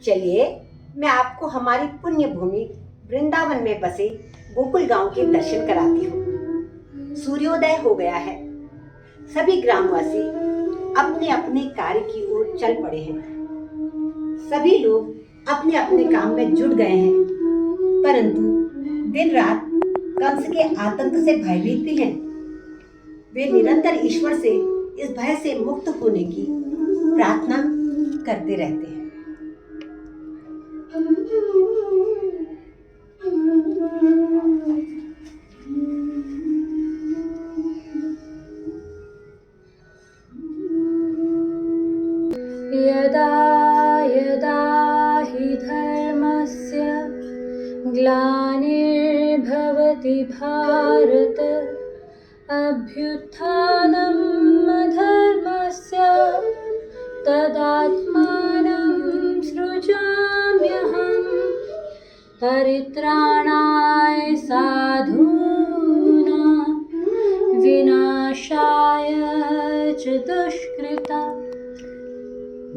चलिए मैं आपको हमारी पुण्य भूमि वृंदावन में बसे गोकुल गांव के दर्शन कराती हूँ। सूर्योदय हो गया है। सभी ग्रामवासी अपने अपने कार्य की ओर चल पड़े हैं। सभी लोग अपने अपने काम में जुट गए हैं, परंतु दिन रात कंस के आतंक से भयभीत भी हैं। वे निरंतर ईश्वर से इस भय से मुक्त होने की प्रार्थना करते रहते हैं। यदा यदा हि धर्मस्य ग्लानिर्भवति भारत अभ्युत्थानम् अधर्मस्य तदात्मानं सृजाम्यहम् परित्राणाय साधूनां विनाशाय च दुष्कृता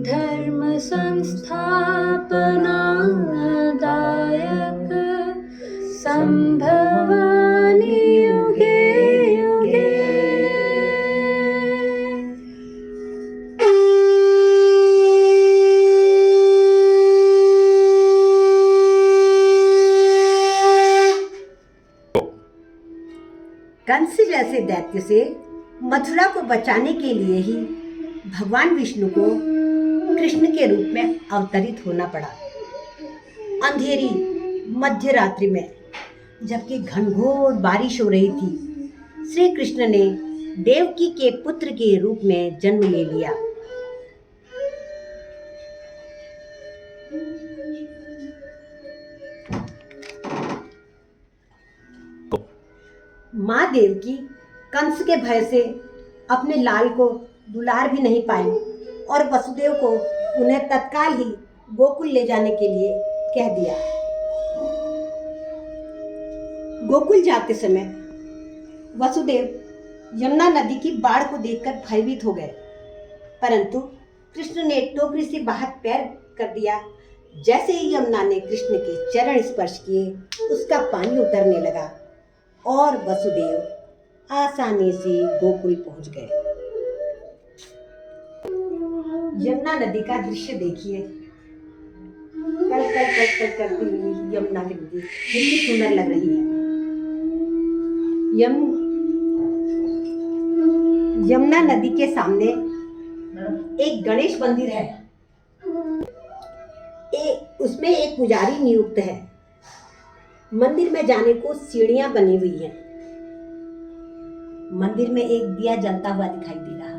धर्म संस्थापनादायक संभवामि युगे युगे। कंस जैसे दैत्य से मथुरा को बचाने के लिए ही भगवान विष्णु को कृष्ण के रूप में अवतरित होना पड़ा। अंधेरी मध्य रात्रि में जबकि घनघोर बारिश हो रही थी, श्री कृष्ण ने देवकी के पुत्र के रूप में जन्म ले लिया। माँ देवकी कंस के भय से अपने लाल को दुलार भी नहीं पाई और वसुदेव को उन्हें तत्काल ही गोकुल ले जाने के लिए कह दिया। गोकुल जाते समय वसुदेव यमुना नदी की बाढ़ को देखकर भयभीत हो गए, परंतु कृष्ण ने टोकरी से बाहर पैर कर दिया। जैसे ही यमुना ने कृष्ण के चरण स्पर्श किए, उसका पानी उतरने लगा और वसुदेव आसानी से गोकुल पहुंच गए। यमुना नदी का दृश्य देखिए। कल कल कल कल करती हुई यमुना की नदी कितनी सुंदर लग रही है। यमुना नदी के सामने एक गणेश मंदिर है। उसमें एक पुजारी नियुक्त है। मंदिर में जाने को सीढ़ियां बनी हुई हैं। मंदिर में एक दिया जलता हुआ दिखाई दे रहा है।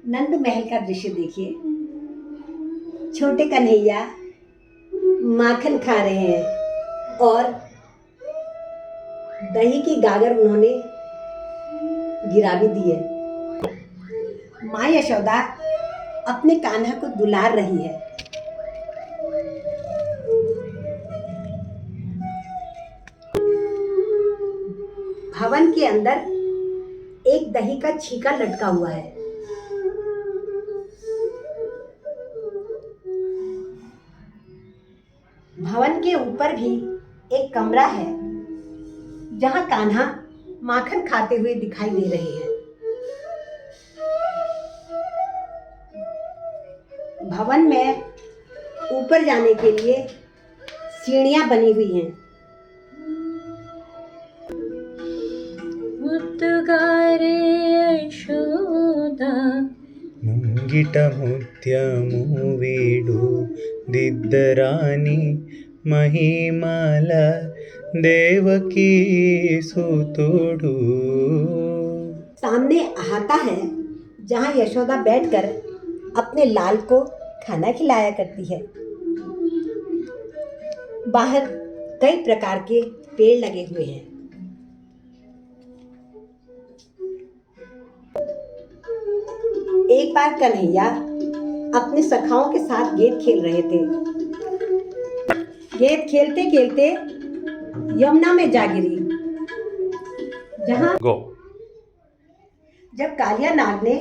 नंद महल का दृश्य देखिए। छोटे कन्हैया माखन खा रहे हैं और दही की गागर उन्होंने गिरा भी दी है। माँ यशोदा अपने कान्हा को दुलार रही है। भवन के अंदर एक दही का छीका लटका हुआ है। भवन के ऊपर भी एक कमरा है जहां कान्हा माखन खाते हुए दिखाई दे रहे हैं। भवन में ऊपर जाने के लिए सीढ़ियां बनी हुई हैं। मुत्तुगारे यशोदा ముంగిట ముత్యము వీడు దిద్దరాని మహిమల దేవకీ సుతుడు। सामने अहाता है जहां यशोदा बैठकर अपने लाल को खाना खिलाया करती है। बाहर कई प्रकार के पेड़ लगे हुए हैं। एक बार कन्हैया अपने सखाओं के साथ गेंद खेल रहे थे। गेंद खेलते खेलते यमुना में जा गिरी, जहां जब कालिया नाग ने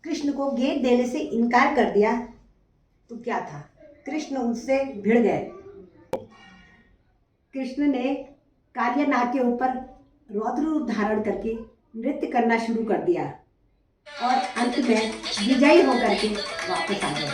कृष्ण को गेट देने से इनकार कर दिया तो क्या था, कृष्ण उससे भिड़ गए। कृष्ण ने कालिया नाग के ऊपर रौद्र रूप धारण करके नृत्य करना शुरू कर दिया और अंत में विजयी होकर के वापस आ गए।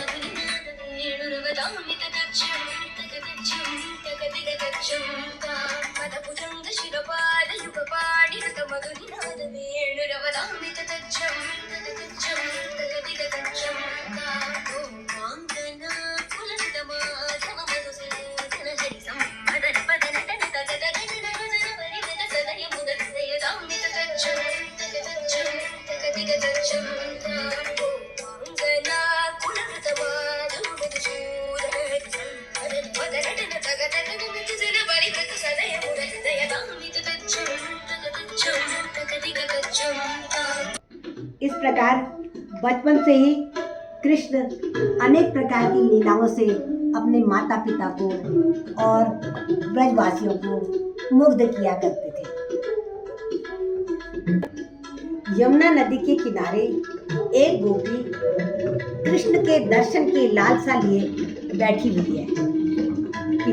इस प्रकार बचपन से ही कृष्ण अनेक प्रकार की लीलाओं से अपने माता पिता को और ब्रजवासियों को मुग्ध किया करते थे। यमुना नदी के किनारे एक गोपी कृष्ण के दर्शन की लालसा लिए बैठी हुई है कि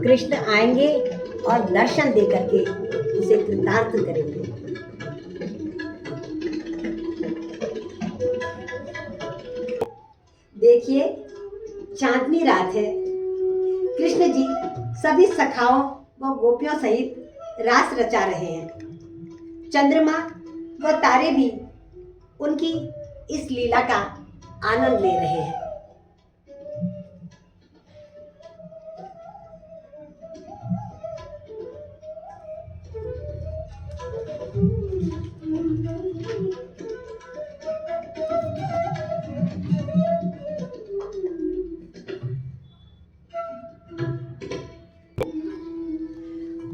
कृष्ण आएंगे और दर्शन दे करके उसे कृतार्थ करेंगे। देखिए, चांदनी रात है। कृष्ण जी सभी सखाओं व गोपियों सहित रास रचा रहे हैं। चंद्रमा व तारे भी उनकी इस लीला का आनंद ले रहे हैं।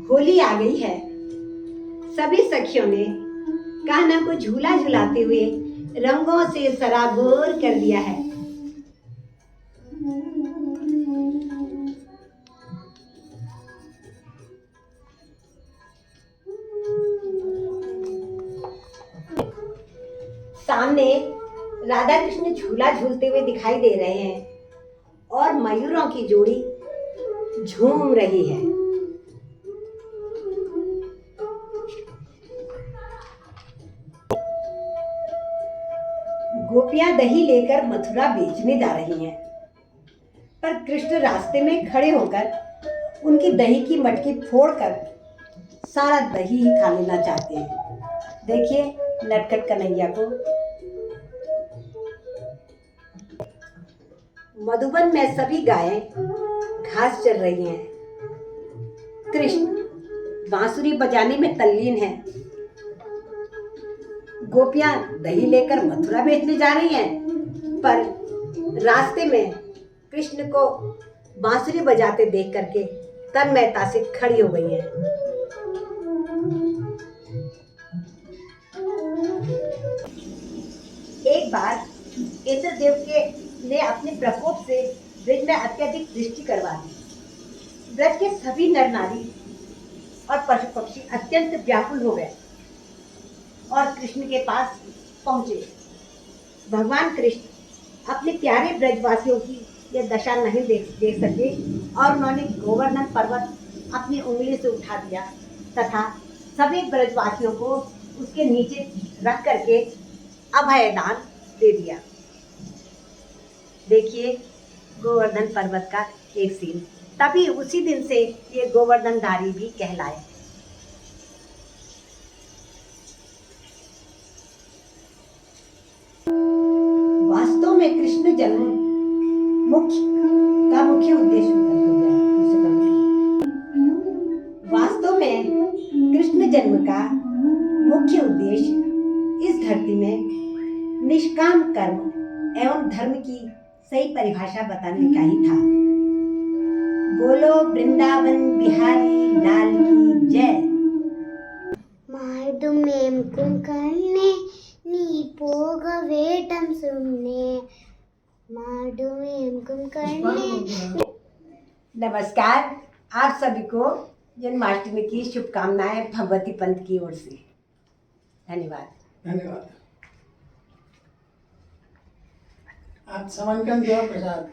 होली आ गई है। सभी सखियों ने कान्हा को झूला झुलाते हुए रंगों से सराबोर कर दिया है। सामने राधा कृष्ण झूला झूलते हुए दिखाई दे रहे हैं और मयूरों की जोड़ी झूम रही है। गोपियां दही लेकर मथुरा बेचने जा रही हैं, पर कृष्ण रास्ते में खड़े होकर उनकी दही की मटकी फोड़कर सारा दही ही खा लेना चाहते हैं। देखिए नटखट कन्हैया को। मधुबन में सभी गायें घास चर रही हैं। कृष्ण बांसुरी बजाने में तल्लीन है। गोपियां दही लेकर मथुरा बेचने जा रही हैं, पर रास्ते में कृष्ण को बांसुरी बजाते देख करके तन्मयता से खड़ी हो गई हैं। एक बार इंद्रदेव ने अपने प्रकोप से ब्रज में अत्यधिक दृष्टि करवा दी। ब्रज के सभी नर नारी और पशु पक्षी अत्यंत व्याकुल हो गए और कृष्ण के पास पहुंचे। भगवान कृष्ण अपने प्यारे ब्रजवासियों की यह दशा नहीं देख सके और उन्होंने गोवर्धन पर्वत अपनी उंगली से उठा दिया तथा सभी ब्रजवासियों को उसके नीचे रख करके अभयदान दे दिया। देखिए गोवर्धन पर्वत का एक सीन। तभी उसी दिन से ये गोवर्धनधारी भी कहलाए। वास्तव में कृष्ण जन्म मुख्य उद्देश्य वास्तव में कृष्ण जन्म का मुख्य उद्देश्य इस धरती में निष्काम कर्म एवं धर्म की सही परिभाषा बताने का ही था। बोलो वृंदावन बिहारी लाल की जय। मार्दुमें कुंकर्णे नी पोग वेटम सुनने मार्दुमें कुंकर्णे। नमस्कार, आप सभी को जन्माष्टमी की शुभकामनाएं भगवती पंथ की ओर से। धन्यवाद। आज समानकांत देवा प्रसाद